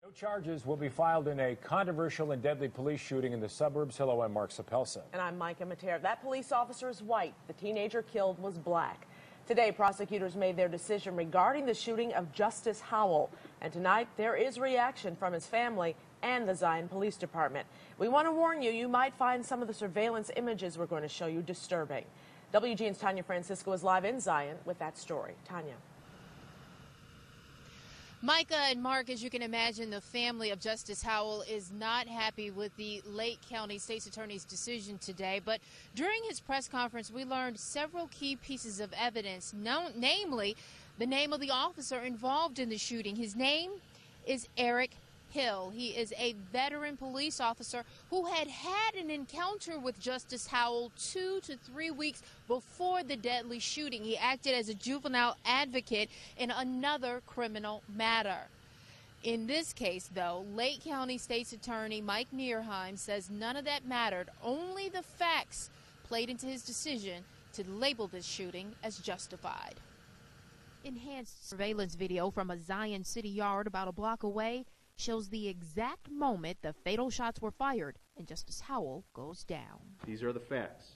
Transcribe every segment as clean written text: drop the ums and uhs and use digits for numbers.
No charges will be filed in a controversial and deadly police shooting in the suburbs. Hello, I'm Mark Sapelsa. And I'm Micah Mater. That police officer is white. The teenager killed was black. Today, prosecutors made their decision regarding the shooting of Justus Howell. And tonight, there is reaction from his family and the Zion Police Department. We want to warn you, you might find some of the surveillance images we're going to show you disturbing. WGN's Tanya Francisco is live in Zion with that story. Tanya. Micah and Mark, as you can imagine, the family of Justus Howell is not happy with the Lake County State's Attorney's decision today. But during his press conference, we learned several key pieces of evidence, namely the name of the officer involved in the shooting. His name is Eric Hill. He is a veteran police officer who had an encounter with Justus Howell 2 to 3 weeks before the deadly shooting. He acted as a juvenile advocate in another criminal matter. In this case, though, Lake County State's Attorney Mike Neerheim says none of that mattered. Only the facts played into his decision to label this shooting as justified. Enhanced surveillance video from a Zion City yard about a block away shows the exact moment the fatal shots were fired and Justus Howell goes down. These are the facts.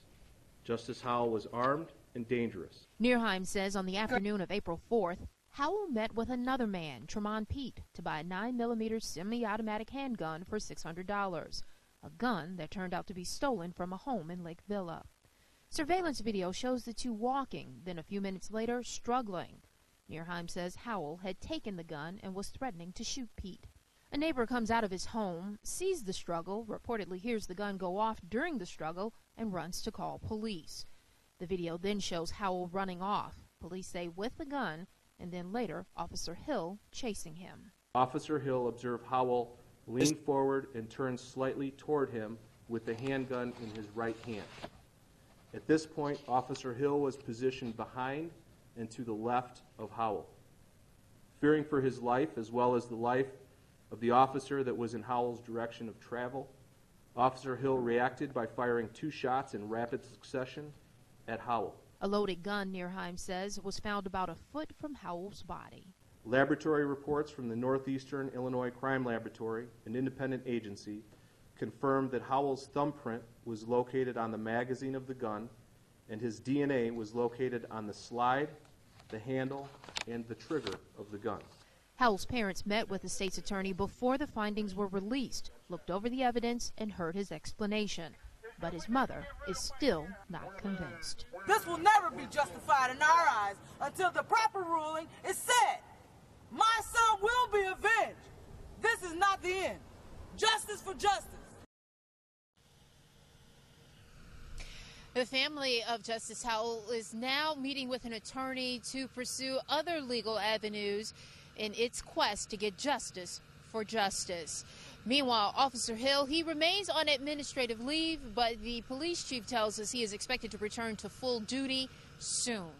Justus Howell was armed and dangerous. Neerheim says on the afternoon of April 4th, Howell met with another man, Tremont Pete, to buy a 9mm semi-automatic handgun for $600, a gun that turned out to be stolen from a home in Lake Villa. Surveillance video shows the two walking, then a few minutes later struggling. Neerheim says Howell had taken the gun and was threatening to shoot Pete. A neighbor comes out of his home, sees the struggle, reportedly hears the gun go off during the struggle, and runs to call police. The video then shows Howell running off, police say with the gun, and then later Officer Hill chasing him. Officer Hill observed Howell lean forward and turn slightly toward him with the handgun in his right hand. At this point, Officer Hill was positioned behind and to the left of Howell. Fearing for his life as well as the life of the officer that was in Howell's direction of travel, Officer Hill reacted by firing 2 shots in rapid succession at Howell. A loaded gun, Neerheim says, was found about a foot from Howell's body. Laboratory reports from the Northeastern Illinois Crime Laboratory, an independent agency, confirmed that Howell's thumbprint was located on the magazine of the gun, and his DNA was located on the slide, the handle, and the trigger of the gun. Howell's parents met with the state's attorney before the findings were released, looked over the evidence, and heard his explanation. But his mother is still not convinced. This will never be justified in our eyes until the proper ruling is set. My son will be avenged. This is not the end. Justice for justice. The family of Justus Howell is now meeting with an attorney to pursue other legal avenues in its quest to get justice for Justus. Meanwhile, Officer Hill, he remains on administrative leave, but the police chief tells us he is expected to return to full duty soon.